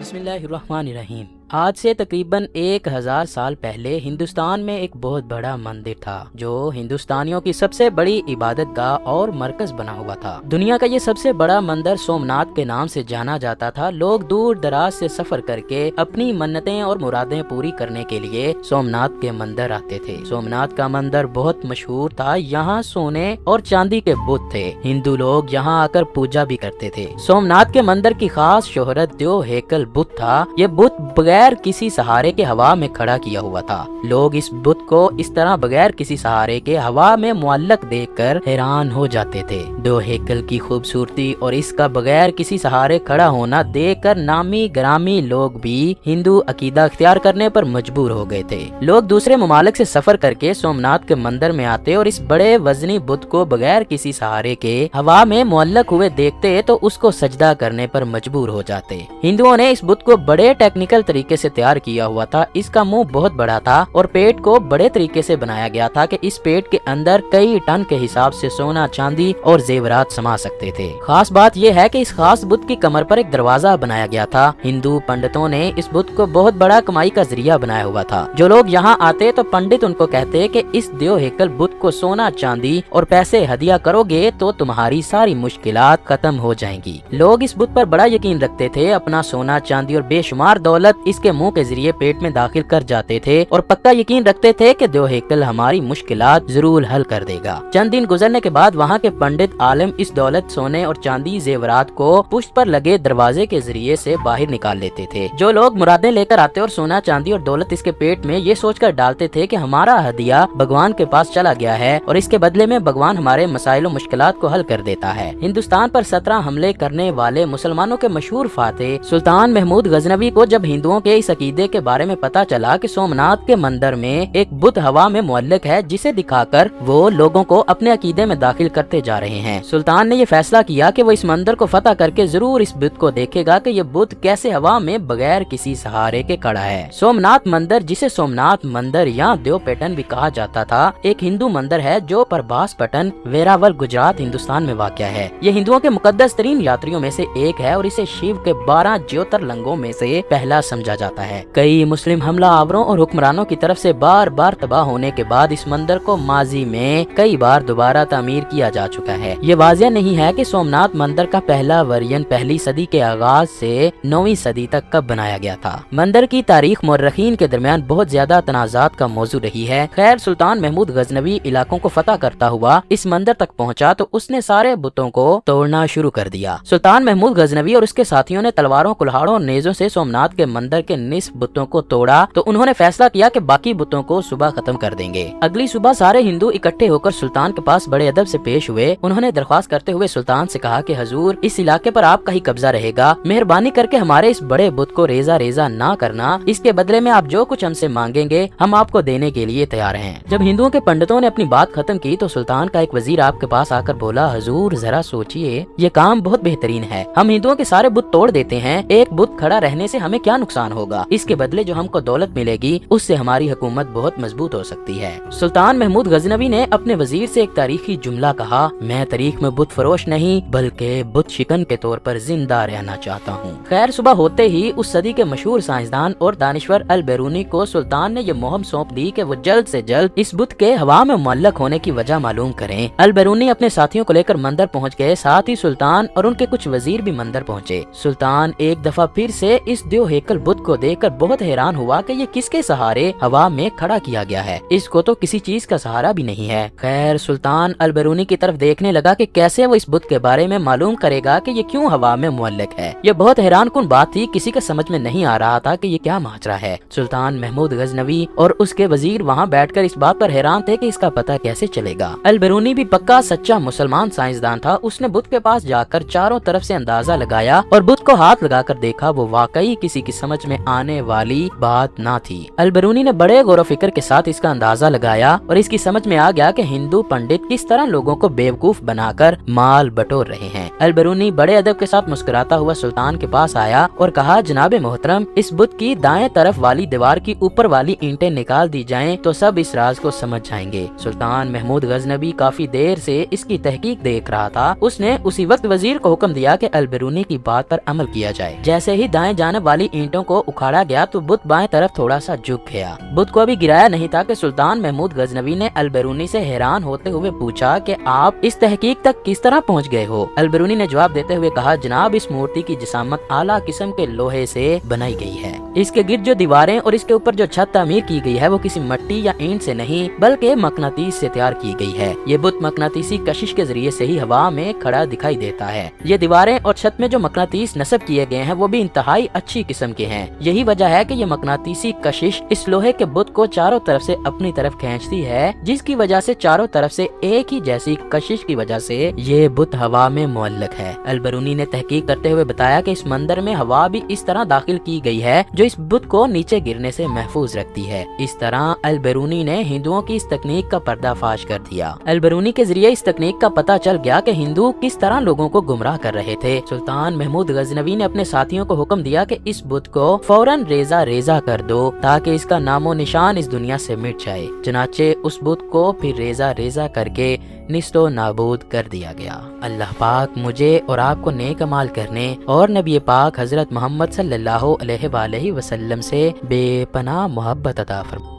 बिस्मिल्लाहिर्रहमानिर्रहीम। आज से तकरीबन 1000 साल पहले हिंदुस्तान में एक बहुत बड़ा मंदिर था जो हिंदुस्तानियों की सबसे बड़ी इबादत गाह और मरकज बना हुआ था। दुनिया का ये सबसे बड़ा मंदिर सोमनाथ के नाम से जाना जाता था। लोग दूर दराज से सफर करके अपनी मन्नतें और मुरादें पूरी करने के लिए सोमनाथ के मंदिर आते थे। सोमनाथ का मंदिर बहुत मशहूर था। यहाँ सोने और चांदी के बुत थे। हिंदू लोग यहाँ आकर पूजा भी करते थे। सोमनाथ के मंदिर की खास शोहरत जो हेकल बुत था, ये बुत बगैर किसी सहारे के हवा में खड़ा किया हुआ था। लोग इस बुत को इस तरह बगैर किसी सहारे के हवा में मुअल्लक देखकर हैरान हो जाते थे। दो हेकल की खूबसूरती और इसका बगैर किसी सहारे खड़ा होना देखकर नामी ग्रामी लोग भी हिंदू अकीदा अख्तियार करने पर मजबूर हो गए थे। लोग दूसरे ममालिक से सफर करके सोमनाथ के मंदिर में आते और इस बड़े वजनी बुत को बगैर किसी सहारे के हवा में मुअल्लक हुए देखते तो उसको सजदा करने पर मजबूर हो जाते। हिंदुओं ने इस बुत को बड़े टेक्निकल तरीके से तैयार किया हुआ था। इसका मुंह बहुत बड़ा था और पेट को बड़े तरीके से बनाया गया था कि इस पेट के अंदर कई टन के हिसाब से सोना, चांदी और जेवरात समा सकते थे। खास बात यह है कि इस खास बुत की कमर पर एक दरवाजा बनाया गया था। हिंदू पंडितों ने इस बुत को बहुत बड़ा कमाई का जरिया बनाया हुआ था। जो लोग यहाँ आते तो पंडित उनको कहते कि इस देव हेकल बुत को सोना, चांदी और पैसे हदिया करोगे तो तुम्हारी सारी मुश्किलात खत्म हो जाएंगी। लोग इस बुत पर बड़ा यकीन रखते थे। अपना सोना, चांदी और बेशुमार दौलत इसके मुंह के जरिए पेट में दाखिल कर जाते थे और पक्का यकीन रखते थे कि देव हेकल हमारी मुश्किलात जरूर हल कर देगा। चंद दिन गुजरने के बाद वहाँ के पंडित आलिम इस दौलत, सोने और चांदी, जेवरात को पुष्ट पर लगे दरवाजे के जरिए से बाहर निकाल लेते थे। जो लोग मुरादें लेकर आते और सोना, चांदी और दौलत इसके पेट में ये सोचकर डालते थे कि हमारा हदिया भगवान के पास चला गया है और इसके बदले में भगवान हमारे मसाइल और मुश्किलात को हल कर देता है। हिंदुस्तान पर 17 हमले करने वाले मुसलमानों के मशहूर फातेह सुल्तान महमूद गजनवी को जब हिंदुओं के इस अकीदे के बारे में पता चला कि सोमनाथ के मंदिर में एक बुत हवा में मुअल्लक है जिसे दिखाकर वो लोगों को अपने अकीदे में दाखिल करते जा रहे हैं, सुल्तान ने ये फैसला किया कि वो इस मंदिर को फतह करके जरूर इस बुत को देखेगा कि ये बुत कैसे हवा में बगैर किसी सहारे के खड़ा है। सोमनाथ मंदिर, जिसे सोमनाथ मंदिर या देवपेटन भी कहा जाता था, एक हिंदू मंदिर है जो प्रभास पटन, वेरावल, गुजरात, हिंदुस्तान में वाक़या है। ये हिंदुओं के मुकद्दस तरीन यात्रियों में से एक है और इसे शिव के 12 ज्योतिर्लिंगों में से पहला समझा जाता है। कई मुस्लिम हमला आवरों और हुक्मरानों की तरफ से बार बार तबाह होने के बाद इस मंदिर को माजी में कई बार दोबारा तामीर किया जा चुका है। ये वाज़िह नहीं है कि सोमनाथ मंदिर का पहला वर्जन पहली सदी के आगाज से 9वीं सदी तक कब बनाया गया था। मंदिर की तारीख मुर्रखीन के दरमियान बहुत ज्यादा तनाजात का मौजू रही है। खैर, सुल्तान महमूद गजनवी इलाकों को फतह करता हुआ इस मंदिर तक पहुँचा तो उसने सारे बुतों को तोड़ना शुरू कर दिया। सुल्तान महमूद गजनवी और उसके साथियों ने तलवारों, कुल्हाड़ों और नेजों से सोमनाथ के मंदिर के निस्फ बुतों को तोड़ा तो उन्होंने फैसला किया कि बाकी बुतों को सुबह खत्म कर देंगे। अगली सुबह सारे हिंदू इकट्ठे होकर सुल्तान के पास बड़े अदब से पेश हुए। उन्होंने दरख्वास्त करते हुए सुल्तान से कहा कि हजूर, इस इलाके पर आपका ही कब्जा रहेगा। मेहरबानी करके हमारे इस बड़े बुत को रेजा रेजा ना करना। इसके बदले में आप जो कुछ हमसे मांगेंगे हम आपको देने के लिए तैयार हैं। जब हिंदुओं के पंडितों ने अपनी बात खत्म की तो सुल्तान का एक वजीर आपके पास आकर बोला, हजूर जरा सोचिए, ये काम बहुत बेहतरीन है। हम हिंदुओं के सारे बुत तोड़ देते हैं। एक बुत खड़ा रहने से हमें क्या नुकसान होगा? इसके बदले जो हमको दौलत मिलेगी उससे हमारी हुकूमत बहुत मजबूत हो सकती है। सुल्तान महमूद गजनवी ने अपने वजीर से एक तारीखी जुमला कहा, मैं तारीख में बुत फरोश नहीं बल्कि बुत शिकन के तौर पर जिंदा रहना चाहता हूँ। खैर, सुबह होते ही उस सदी के मशहूर साइंसदान और दानिश्वर अल-बैरूनी को सुल्तान ने ये मुहिम सौंप दी कि वो जल्द से जल्द इस बुत के हवा में मुअल्लक होने की वजह मालूम करें। अल-बैरूनी अपने साथियों को लेकर मंदिर पहुँच गए। साथ ही सुल्तान और उनके कुछ वजीर भी मंदिर पहुँचे। सुल्तान एक दफा फिर से इस देव हेकल बुत को देखकर बहुत हैरान हुआ कि ये किसके सहारे हवा में खड़ा किया गया है। इसको तो किसी चीज का सहारा भी नहीं है। खैर, सुल्तान अल-बैरूनी की तरफ देखने लगा कि कैसे वो इस बुत के बारे में मालूम करेगा कि ये क्यों हवा में मुअल्लक है। ये बहुत हैरान कुन बात थी। किसी का समझ में नहीं आ रहा था कि ये क्या माजरा है। सुल्तान महमूद गजनवी और उसके वजीर वहाँ बैठकर इस बात पर हैरान थे कि इसका पता कैसे चलेगा। अल-बैरूनी भी पक्का सच्चा मुसलमान साइंसदान था। उसने बुत के पास जाकर चारों तरफ से अंदाजा लगाया और बुत को हाथ लगाकर देखा। वो वाकई किसी की समझ में आने वाली बात ना थी। अल-बैरूनी ने बड़े गौर फिक्र के साथ इसका अंदाजा लगाया और इसकी समझ में आ गया कि हिंदू पंडित किस तरह लोगों को बेवकूफ बनाकर माल बटोर रहे हैं। हैं। अलबरूनी बड़े अदब के साथ मुस्कुराता हुआ सुल्तान के पास आया और कहा, जनाब मोहतरम, इस बुत की दाएं तरफ वाली दीवार की ऊपर वाली ईंटें निकाल दी जाएं तो सब इस राज को समझ जाएंगे। सुल्तान महमूद गजनबी काफी देर से इसकी तहकीक देख रहा था। उसने उसी वक्त वजीर को हुक्म दिया कि अलबरूनी की बात पर अमल किया जाए। जैसे ही दाएं जानब वाली ईंटों को उखाड़ा गया तो बुत बाएं तरफ थोड़ा सा झुक गया। बुत को अभी गिराया नहीं था कि सुल्तान महमूद गजनबी ने अलबरूनी से हैरान होते हुए पूछा कि आप इस तहकीक तक किस तरह पहुंच गए हो। अलबरूनी ने जवाब देते हुए कहा, जनाब, इस मूर्ति की जिसामत आला किस्म के लोहे से बनाई गई है। इसके गिर्द जो दीवारें और इसके ऊपर जो छत तामीर की गई है वो किसी मट्टी या ईंट से नहीं बल्कि मकनातीस से तैयार की गई है। ये बुत मकनातीसी कशिश के जरिए से ही हवा में खड़ा दिखाई देता है। ये दीवारें और छत में जो मकनातीस नस्ब किए गए हैं वो भी इंतहाई अच्छी किस्म के हैं। यही वजह है कि ये मकनातीसी कशिश इस लोहे के बुत को चारों तरफ से अपनी तरफ खींचती है, जिसकी वजह से चारों तरफ से एक ही जैसी कशिश की वजह से ये बुत हवा में मुअल्लक है। अलबरूनी ने तहकीक करते हुए बताया कि इस मंदिर में हवा भी इस तरह दाखिल की गई है जो इस बुत को नीचे गिरने से महफूज रखती है। इस तरह अलबरूनी ने हिंदुओं की इस तकनीक का पर्दाफाश कर दिया। अलबरूनी के जरिए इस तकनीक का पता चल गया कि हिंदू किस तरह लोगों को गुमराह कर रहे थे। सुल्तान महमूद गजनवी ने अपने साथियों को हुक्म दिया कि इस बुत को फौरन रेजा रेजा कर दो ताकि इसका नामो निशान इस दुनिया से मिट जाए। चुनाचे उस बुत को फिर रेजा रेजा करके निस्तो नाबूद कर दिया गया। अल्लाह पाक मुझे और आपको नेक अमाल करने और नबी पाक हजरत मोहम्मद सल्लल्लाहु अलैहि वसल्लम से बेपनाह मोहब्बत अता फरमाए।